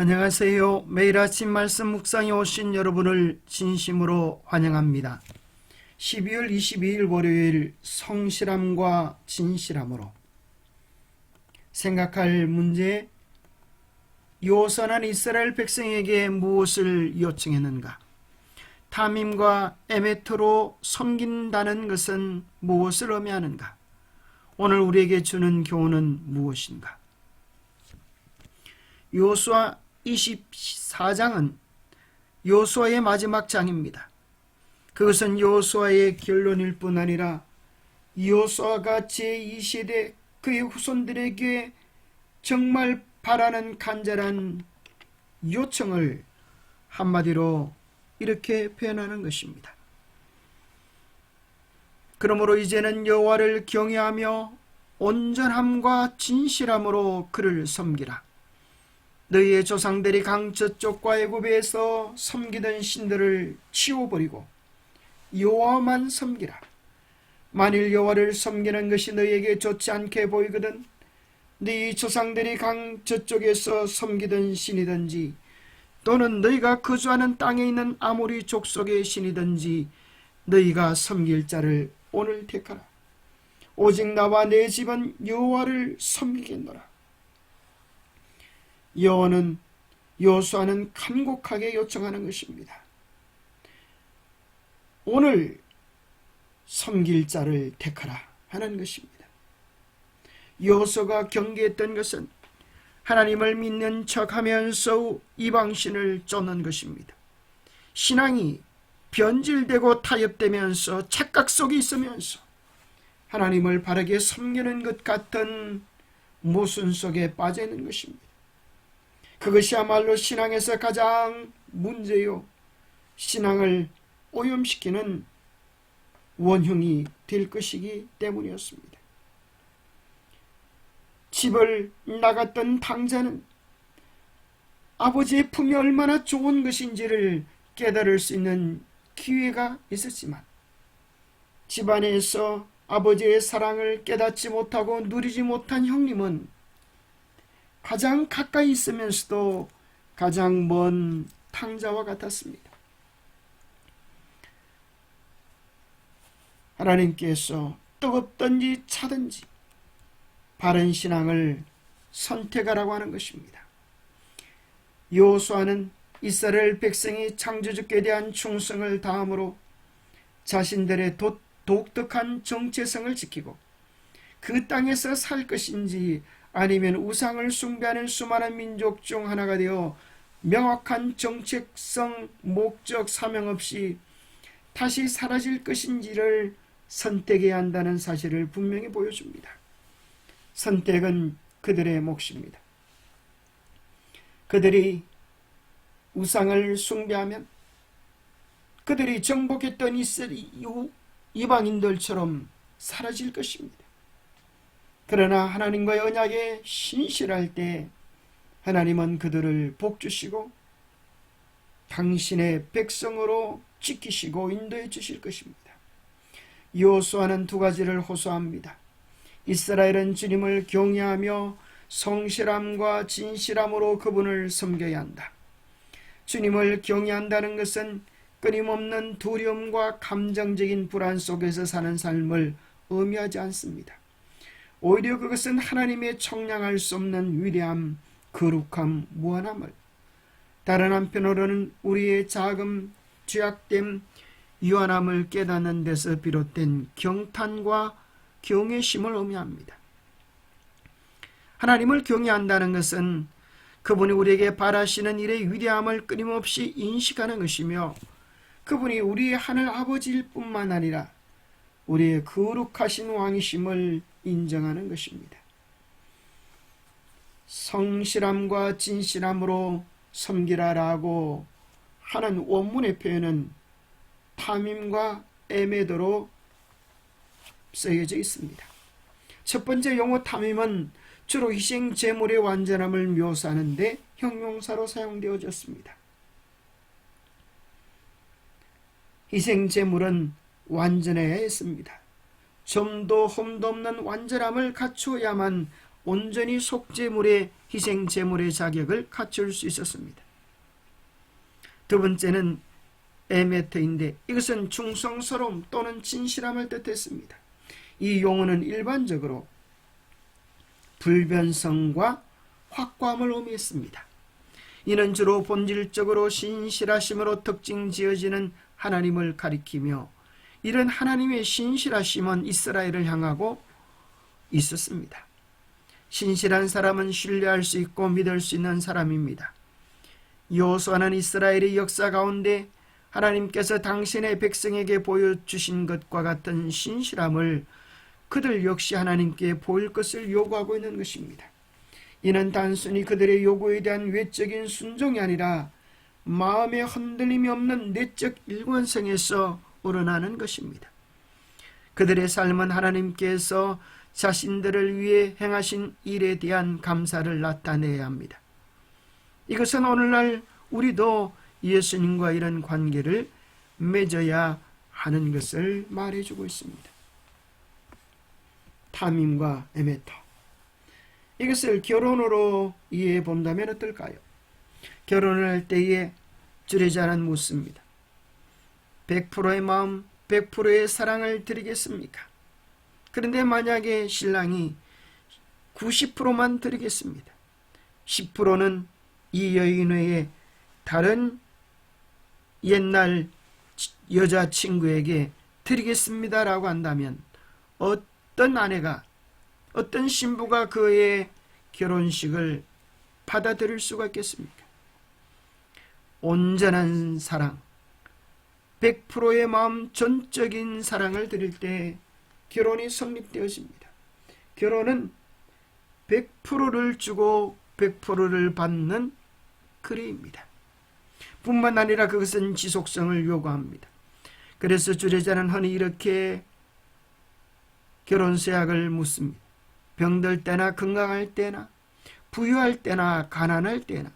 안녕하세요. 매일 아침 말씀 묵상에 오신 여러분을 진심으로 환영합니다. 12월 22일 월요일 성실함과 진실함으로 생각할 문제, 요선한 이스라엘 백성에게 무엇을 요청했는가? 탐임과 에메토로 섬긴다는 것은 무엇을 의미하는가? 오늘 우리에게 주는 교훈은 무엇인가? 요수아 24장은 요수아의 마지막 장입니다. 그것은 요수아의 결론일 뿐 아니라 요수아가 제2세대 그의 후손들에게 정말 바라는 간절한 요청을 한마디로 이렇게 표현하는 것입니다. 그러므로 이제는 여호와를 경외하며 온전함과 진실함으로 그를 섬기라. 너희의 조상들이 강저쪽과 애굽에서 섬기던 신들을 치워버리고 여호와만 섬기라. 만일 여호와를 섬기는 것이 너희에게 좋지 않게 보이거든 네 조상들이 강저쪽에서 섬기던 신이든지 또는 너희가 거주하는 땅에 있는 아모리 족속의 신이든지 너희가 섬길 자를 오늘 택하라. 오직 나와 내 집은 여호와를 섬기겠노라. 여호와는 요수아는 간곡하게 요청하는 것입니다. 오늘 섬길 자를 택하라 하는 것입니다. 요수아가 경계했던 것은 하나님을 믿는 척하면서 이방신을 쫓는 것입니다. 신앙이 변질되고 타협되면서 착각 속에 있으면서 하나님을 바르게 섬기는 것 같은 모순 속에 빠져 있는 것입니다. 그것이야말로 신앙에서 가장 문제요, 신앙을 오염시키는 원흉이 될 것이기 때문이었습니다. 집을 나갔던 당자는 아버지의 품이 얼마나 좋은 것인지를 깨달을 수 있는 기회가 있었지만 집안에서 아버지의 사랑을 깨닫지 못하고 누리지 못한 형님은 가장 가까이 있으면서도 가장 먼 탕자와 같았습니다. 하나님께서 뜨겁든지 차든지 바른 신앙을 선택하라고 하는 것입니다. 요수아는 이스라엘 백성이 창조주께 대한 충성을 다함으로 자신들의 독특한 정체성을 지키고 그 땅에서 살 것인지 아니면 우상을 숭배하는 수많은 민족 중 하나가 되어 명확한 정체성, 목적, 사명 없이 다시 사라질 것인지를 선택해야 한다는 사실을 분명히 보여줍니다. 선택은 그들의 몫입니다. 그들이 우상을 숭배하면 그들이 정복했던 이방인들처럼 사라질 것입니다. 그러나 하나님과의 언약에 신실할 때 하나님은 그들을 복주시고 당신의 백성으로 지키시고 인도해 주실 것입니다. 요수아는 두 가지를 호소합니다. 이스라엘은 주님을 경외하며 성실함과 진실함으로 그분을 섬겨야 한다. 주님을 경외한다는 것은 끊임없는 두려움과 감정적인 불안 속에서 사는 삶을 의미하지 않습니다. 오히려 그것은 하나님의 청량할 수 없는 위대함, 거룩함, 무한함을, 다른 한편으로는 우리의 작음, 죄악됨, 유한함을 깨닫는 데서 비롯된 경탄과 경외심을 의미합니다. 하나님을 경외한다는 것은 그분이 우리에게 바라시는 일의 위대함을 끊임없이 인식하는 것이며 그분이 우리의 하늘 아버지일 뿐만 아니라 우리의 거룩하신 왕이심을 인정하는 것입니다. 성실함과 진실함으로 섬기라라고 하는 원문의 표현은 탐임과 에메도로 쓰여져 있습니다. 첫 번째 용어 탐임은 주로 희생 제물의 완전함을 묘사하는데 형용사로 사용되어졌습니다. 희생 제물은 완전해야 했습니다. 점도 흠도 없는 완전함을 갖추어야만 온전히 속죄물의 희생제물의 자격을 갖출 수 있었습니다. 두 번째는 에메트인데 이것은 충성스러움 또는 진실함을 뜻했습니다. 이 용어는 일반적으로 불변성과 확고함을 의미했습니다. 이는 주로 본질적으로 신실하심으로 특징 지어지는 하나님을 가리키며 이런 하나님의 신실하심은 이스라엘을 향하고 있었습니다. 신실한 사람은 신뢰할 수 있고 믿을 수 있는 사람입니다. 여호수아는 이스라엘의 역사 가운데 하나님께서 당신의 백성에게 보여주신 것과 같은 신실함을 그들 역시 하나님께 보일 것을 요구하고 있는 것입니다. 이는 단순히 그들의 요구에 대한 외적인 순종이 아니라 마음의 흔들림이 없는 내적 일관성에서 우러나는 것입니다. 그들의 삶은 하나님께서 자신들을 위해 행하신 일에 대한 감사를 나타내야 합니다. 이것은 오늘날 우리도 예수님과 이런 관계를 맺어야 하는 것을 말해주고 있습니다. 탐임과 에메터, 이것을 결혼으로 이해해 본다면 어떨까요? 결혼을 할 때에 주례자는 묻습니다. 100%의 마음, 100%의 사랑을 드리겠습니까? 그런데 만약에 신랑이 90%만 드리겠습니다. 10%는 이 여인 외에 다른 옛날 여자친구에게 드리겠습니다라고 한다면 어떤 아내가, 어떤 신부가 그의 결혼식을 받아들일 수가 있겠습니까? 온전한 사랑, 100%의 마음, 전적인 사랑을 드릴 때 결혼이 성립되어집니다. 결혼은 100%를 주고 100%를 받는 거래입니다. 뿐만 아니라 그것은 지속성을 요구합니다. 그래서 주례자는 흔히 이렇게 결혼 서약을 묻습니다. 병들 때나 건강할 때나 부유할 때나 가난할 때나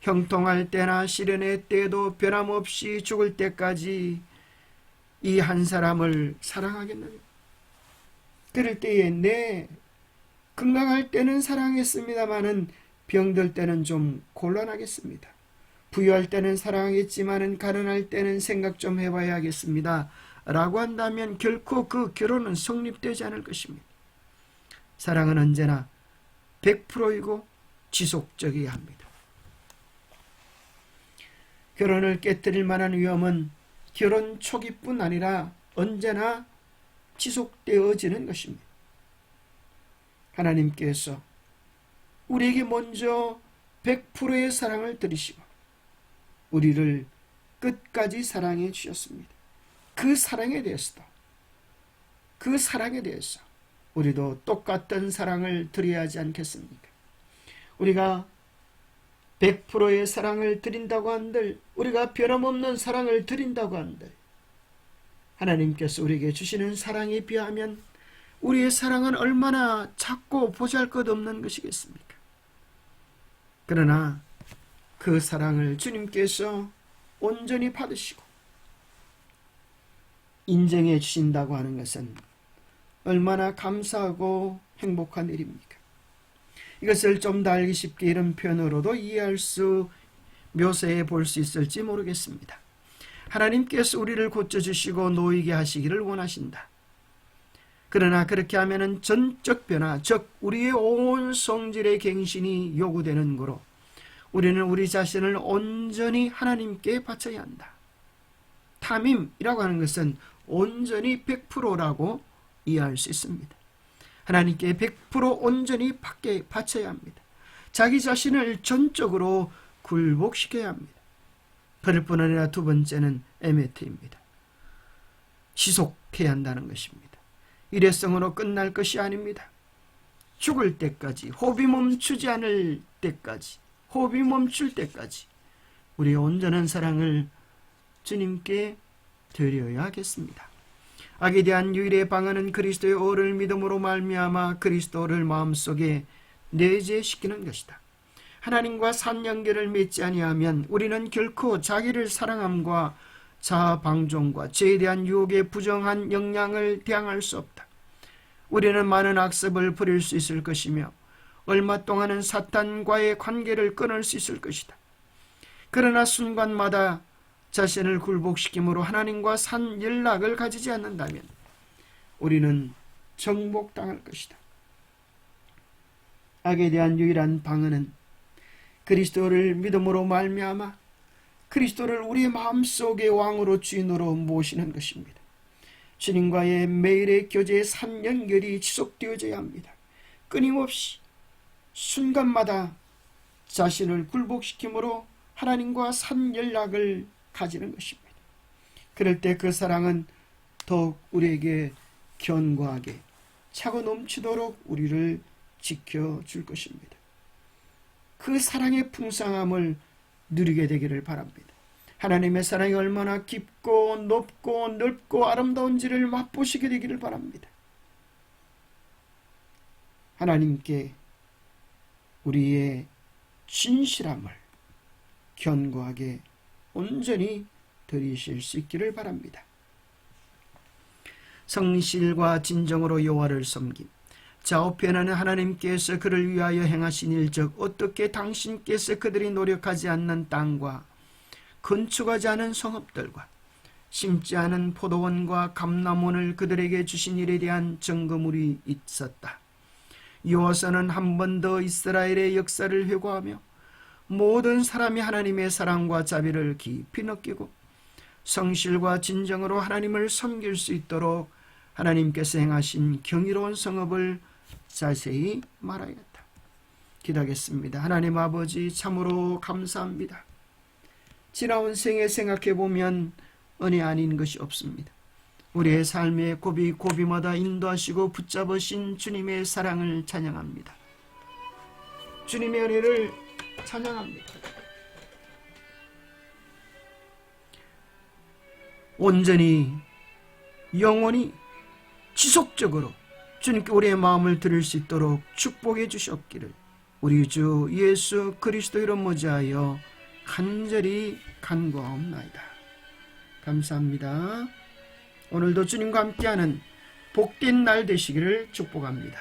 형통할 때나 시련의 때에도 변함없이 죽을 때까지 이 한 사람을 사랑하겠느냐. 그럴 때에 네, 건강할 때는 사랑했습니다마는 병들 때는 좀 곤란하겠습니다. 부유할 때는 사랑하겠지만은 가난할 때는 생각 좀 해봐야 하겠습니다. 라고 한다면 결코 그 결혼은 성립되지 않을 것입니다. 사랑은 언제나 100%이고 지속적이어야 합니다. 결혼을 깨뜨릴 만한 위험은 결혼 초기뿐 아니라 언제나 지속되어지는 것입니다. 하나님께서 우리에게 먼저 100%의 사랑을 들이시고 우리를 끝까지 사랑해 주셨습니다. 그 사랑에 대해서 우리도 똑같은 사랑을 드려야 하지 않겠습니까? 우리가 100%의 사랑을 드린다고 한들, 우리가 변함없는 사랑을 드린다고 한들, 하나님께서 우리에게 주시는 사랑에 비하면 우리의 사랑은 얼마나 작고 보잘것없는 것이겠습니까? 그러나 그 사랑을 주님께서 온전히 받으시고 인정해 주신다고 하는 것은 얼마나 감사하고 행복한 일입니까? 이것을 좀 더 알기 쉽게 이런 표현으로도 이해할 수, 묘사해 볼 수 있을지 모르겠습니다. 하나님께서 우리를 고쳐주시고 놓이게 하시기를 원하신다. 그러나 그렇게 하면은 전적 변화, 즉 우리의 온 성질의 갱신이 요구되는 거로 우리는 우리 자신을 온전히 하나님께 바쳐야 한다. 탐임이라고 하는 것은 온전히 100%라고 이해할 수 있습니다. 하나님께 100% 온전히 바쳐야 합니다. 자기 자신을 전적으로 굴복시켜야 합니다. 그럴 뿐 아니라 두 번째는 에메트입니다. 지속해야 한다는 것입니다. 일회성으로 끝날 것이 아닙니다. 죽을 때까지, 호흡이 멈추지 않을 때까지, 호흡이 멈출 때까지 우리의 온전한 사랑을 주님께 드려야 하겠습니다. 악에 대한 유일의 방안은 그리스도의 오를 믿음으로 말미암아 그리스도를 마음속에 내재시키는 것이다. 하나님과 산연결을 맺지 아니하면 우리는 결코 자기를 사랑함과 자아 방종과 죄에 대한 유혹에 부정한 영향을 대항할 수 없다. 우리는 많은 악습을 부릴 수 있을 것이며 얼마 동안은 사탄과의 관계를 끊을 수 있을 것이다. 그러나 순간마다 자신을 굴복시킴으로 하나님과 산 연락을 가지지 않는다면 우리는 정복당할 것이다. 악에 대한 유일한 방어는 그리스도를 믿음으로 말미암아 그리스도를 우리의 마음속의 왕으로 주인으로 모시는 것입니다. 주님과의 매일의 교제의 산 연결이 지속되어져야 합니다. 끊임없이 순간마다 자신을 굴복시킴으로 하나님과 산 연락을 가지는 것입니다. 그럴 때 그 사랑은 더욱 우리에게 견고하게 차고 넘치도록 우리를 지켜줄 것입니다. 그 사랑의 풍성함을 누리게 되기를 바랍니다. 하나님의 사랑이 얼마나 깊고 높고 넓고 아름다운지를 맛보시게 되기를 바랍니다. 하나님께 우리의 진실함을 견고하게 온전히 드리실 수 있기를 바랍니다. 성실과 진정으로 여호와를 섬김. 좌우편에는 하나님께서 그를 위하여 행하신 일적 어떻게 당신께서 그들이 노력하지 않는 땅과 건축하지 않은 성읍들과 심지 않은 포도원과 감람원을 그들에게 주신 일에 대한 증거물이 있었다. 여호와서는 한 번 더 이스라엘의 역사를 회고하며 모든 사람이 하나님의 사랑과 자비를 깊이 느끼고 성실과 진정으로 하나님을 섬길 수 있도록 하나님께서 행하신 경이로운 성읍을 자세히 말하였다. 기도하겠습니다. 하나님 아버지, 참으로 감사합니다. 지나온 생에 생각해보면 은혜 아닌 것이 없습니다. 우리의 삶의 고비고비마다 인도하시고 붙잡으신 주님의 사랑을 찬양합니다. 주님의 은혜를 찬양합니다. 온전히 영원히 지속적으로 주님께 우리의 마음을 드릴 수 있도록 축복해 주셨기를 우리 주 예수 그리스도 이름 모자하여 간절히 간구하옵나이다. 감사합니다. 오늘도 주님과 함께하는 복된 날 되시기를 축복합니다.